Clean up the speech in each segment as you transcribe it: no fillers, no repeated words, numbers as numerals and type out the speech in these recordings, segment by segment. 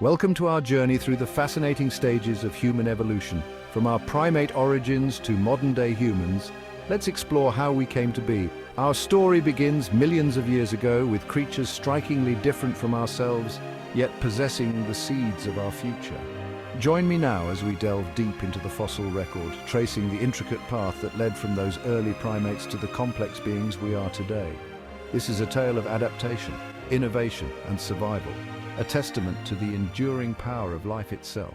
Welcome to our journey through the fascinating stages of human evolution. From our primate origins to modern-day humans, let's explore how we came to be. Our story begins millions of years ago with creatures strikingly different from ourselves, yet possessing the seeds of our future. Join me now as we delve deep into the fossil record, tracing the intricate path that led from those early primates to the complex beings we are today. This is a tale of adaptation, innovation, and survival, a testament to the enduring power of life itself.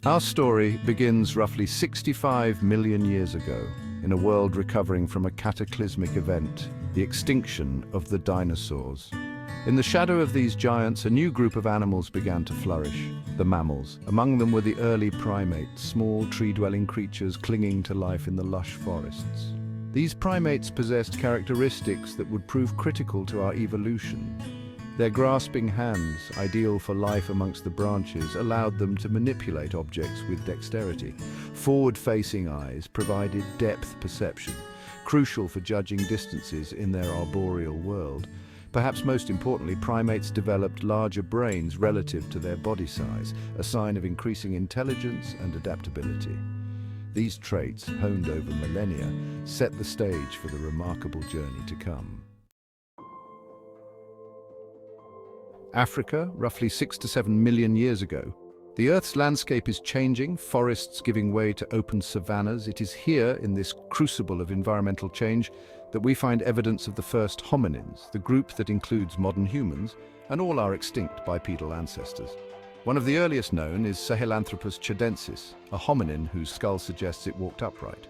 Our story begins roughly 65 million years ago, in a world recovering from a cataclysmic event, the extinction of the dinosaurs. In the shadow of these giants, a new group of animals began to flourish, the mammals. Among them were the early primates, small tree-dwelling creatures clinging to life in the lush forests. These primates possessed characteristics that would prove critical to our evolution. Their grasping hands, ideal for life amongst the branches, allowed them to manipulate objects with dexterity. Forward-facing eyes provided depth perception, crucial for judging distances in their arboreal world. Perhaps most importantly, primates developed larger brains relative to their body size, a sign of increasing intelligence and adaptability. These traits, honed over millennia, set the stage for the remarkable journey to come. Africa, roughly 6 to 7 million years ago. The Earth's landscape is changing, forests giving way to open savannas. It is here, in this crucible of environmental change, that we find evidence of the first hominins, the group that includes modern humans and all our extinct bipedal ancestors. One of the earliest known is Sahelanthropus tchadensis, a hominin whose skull suggests it walked upright.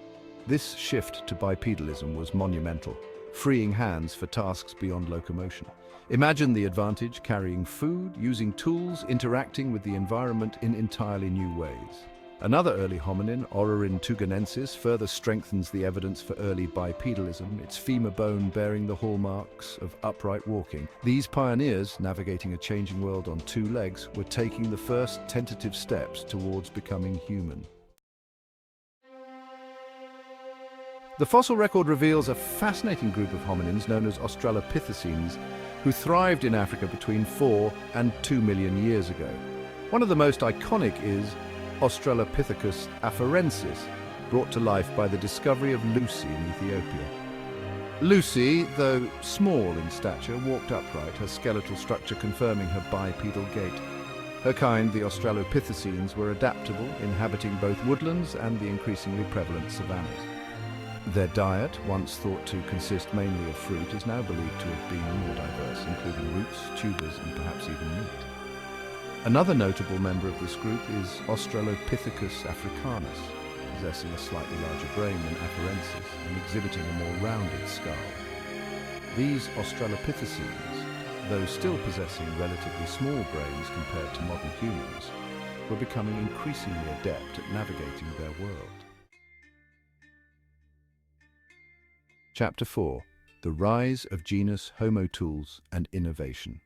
This shift to bipedalism was monumental, freeing hands for tasks beyond locomotion. Imagine the advantage: carrying food, using tools, interacting with the environment in entirely new ways. Another early hominin, Orrorin tuganensis, further strengthens the evidence for early bipedalism, its femur bone bearing the hallmarks of upright walking. These pioneers, navigating a changing world on two legs, were taking the first tentative steps towards becoming human. The fossil record reveals a fascinating group of hominins known as Australopithecines, who thrived in Africa between 4 and 2 million years ago. One of the most iconic is Australopithecus afarensis, brought to life by the discovery of Lucy in Ethiopia. Lucy, though small in stature, walked upright, her skeletal structure confirming her bipedal gait. Her kind, the Australopithecines, were adaptable, inhabiting both woodlands and the increasingly prevalent savannas. Their diet, once thought to consist mainly of fruit, is now believed to have been more diverse, including roots, tubers, and perhaps even meat. Another notable member of this group is Australopithecus africanus, possessing a slightly larger brain than afarensis and exhibiting a more rounded skull. These Australopithecines, though still possessing relatively small brains compared to modern humans, were becoming increasingly adept at navigating their world. Chapter 4. The Rise of Genus Homo Tools and Innovation.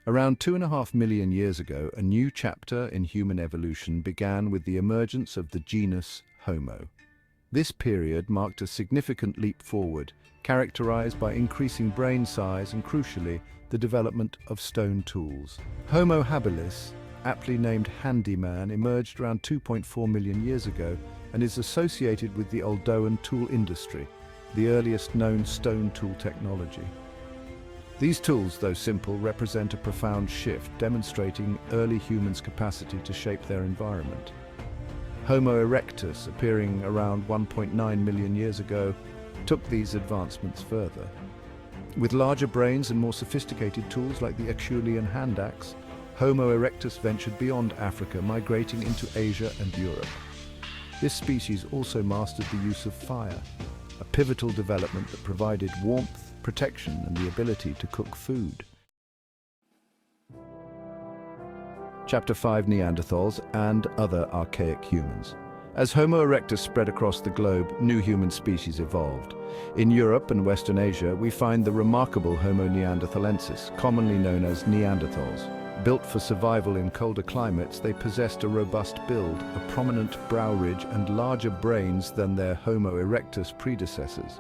Around 2.5 million years ago, a new chapter in human evolution began with the emergence of the genus Homo. This period marked a significant leap forward, characterized by increasing brain size and, crucially, the development of stone tools. Homo habilis, aptly named handyman, emerged around 2.4 million years ago and is associated with the Oldowan tool industry, the earliest known stone tool technology. These tools, though simple, represent a profound shift, demonstrating early humans' capacity to shape their environment. Homo erectus, appearing around 1.9 million years ago, took these advancements further. With larger brains and more sophisticated tools like the Acheulean hand axe, Homo erectus ventured beyond Africa, migrating into Asia and Europe. This species also mastered the use of fire, a pivotal development that provided warmth, protection, and the ability to cook food. Chapter 5. Neanderthals and other archaic humans. As Homo erectus spread across the globe, new human species evolved. In Europe and Western Asia, we find the remarkable Homo neanderthalensis, commonly known as Neanderthals. Built for survival in colder climates, they possessed a robust build, a prominent brow ridge, and larger brains than their Homo erectus predecessors.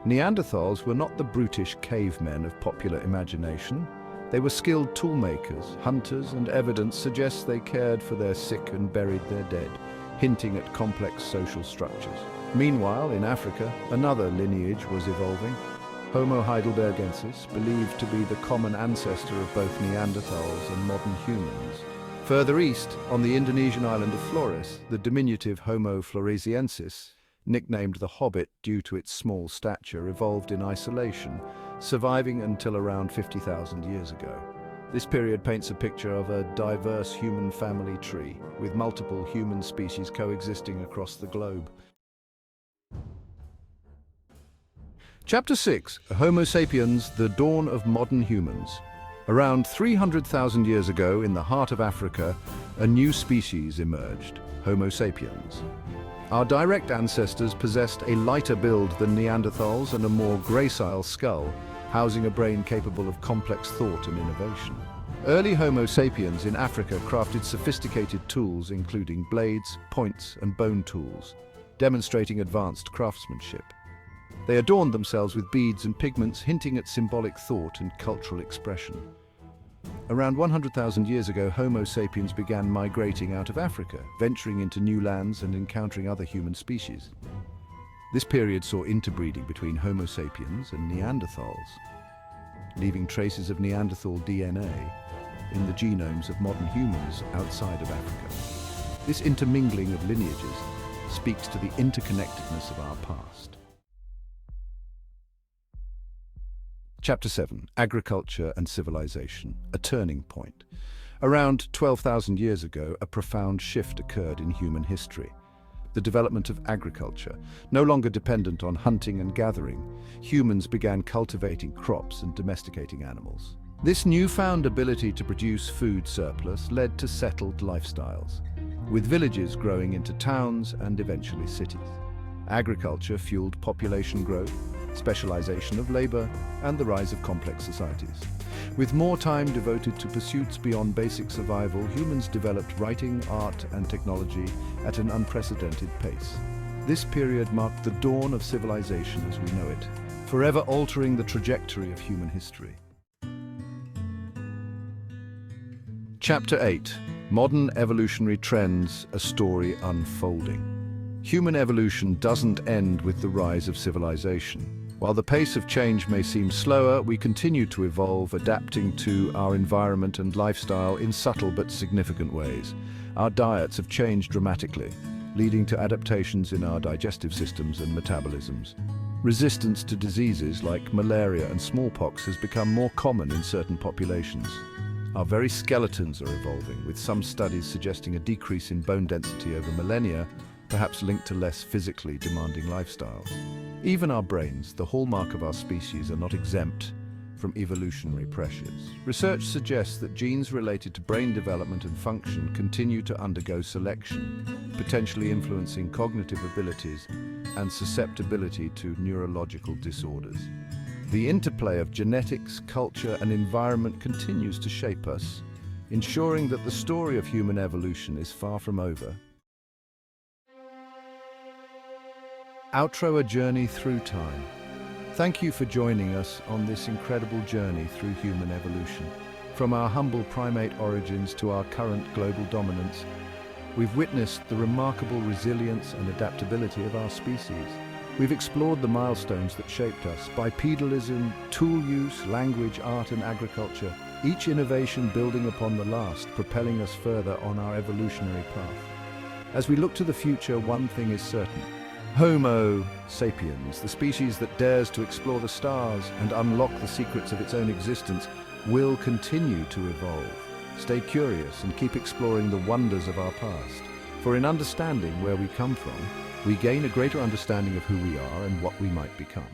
Neanderthals were not the brutish cavemen of popular imagination. They were skilled toolmakers, hunters, and evidence suggests they cared for their sick and buried their dead, hinting at complex social structures. Meanwhile, in Africa, another lineage was evolving. Homo heidelbergensis, believed to be the common ancestor of both Neanderthals and modern humans. Further east, on the Indonesian island of Flores, the diminutive Homo floresiensis, nicknamed the Hobbit due to its small stature, evolved in isolation, surviving until around 50,000 years ago. This period paints a picture of a diverse human family tree, with multiple human species coexisting across the globe. Chapter 6. Homo sapiens, the dawn of modern humans. Around 300,000 years ago, in the heart of Africa, a new species emerged, Homo sapiens. Our direct ancestors possessed a lighter build than Neanderthals and a more gracile skull, housing a brain capable of complex thought and innovation. Early Homo sapiens in Africa crafted sophisticated tools including blades, points, and bone tools, demonstrating advanced craftsmanship. They adorned themselves with beads and pigments, hinting at symbolic thought and cultural expression. Around 100,000 years ago, Homo sapiens began migrating out of Africa, venturing into new lands and encountering other human species. This period saw interbreeding between Homo sapiens and Neanderthals, leaving traces of Neanderthal DNA in the genomes of modern humans outside of Africa. This intermingling of lineages speaks to the interconnectedness of our past. Chapter 7. Agriculture and Civilization, a turning point. Around 12,000 years ago, a profound shift occurred in human history. The development of agriculture. No longer dependent on hunting and gathering, humans began cultivating crops and domesticating animals. This newfound ability to produce food surplus led to settled lifestyles, with villages growing into towns and eventually cities. Agriculture fueled population growth, specialization of labor, and the rise of complex societies. With more time devoted to pursuits beyond basic survival, humans developed writing, art, and technology at an unprecedented pace. This period marked the dawn of civilization as we know it, forever altering the trajectory of human history. Chapter 8. Modern Evolutionary Trends, a Story Unfolding. Human evolution doesn't end with the rise of civilization. While the pace of change may seem slower, we continue to evolve, adapting to our environment and lifestyle in subtle but significant ways. Our diets have changed dramatically, leading to adaptations in our digestive systems and metabolisms. Resistance to diseases like malaria and smallpox has become more common in certain populations. Our very skeletons are evolving, with some studies suggesting a decrease in bone density over millennia, perhaps linked to less physically demanding lifestyles. Even our brains, the hallmark of our species, are not exempt from evolutionary pressures. Research suggests that genes related to brain development and function continue to undergo selection, potentially influencing cognitive abilities and susceptibility to neurological disorders. The interplay of genetics, culture, and environment continues to shape us, ensuring that the story of human evolution is far from over. Outro: a journey through time. Thank you for joining us on this incredible journey through human evolution. From our humble primate origins to our current global dominance, we've witnessed the remarkable resilience and adaptability of our species. We've explored the milestones that shaped us: bipedalism, tool use, language, art, and agriculture, each innovation building upon the last, propelling us further on our evolutionary path. As we look to the future, one thing is certain: Homo sapiens, the species that dares to explore the stars and unlock the secrets of its own existence, will continue to evolve. Stay curious and keep exploring the wonders of our past. For in understanding where we come from, we gain a greater understanding of who we are and what we might become.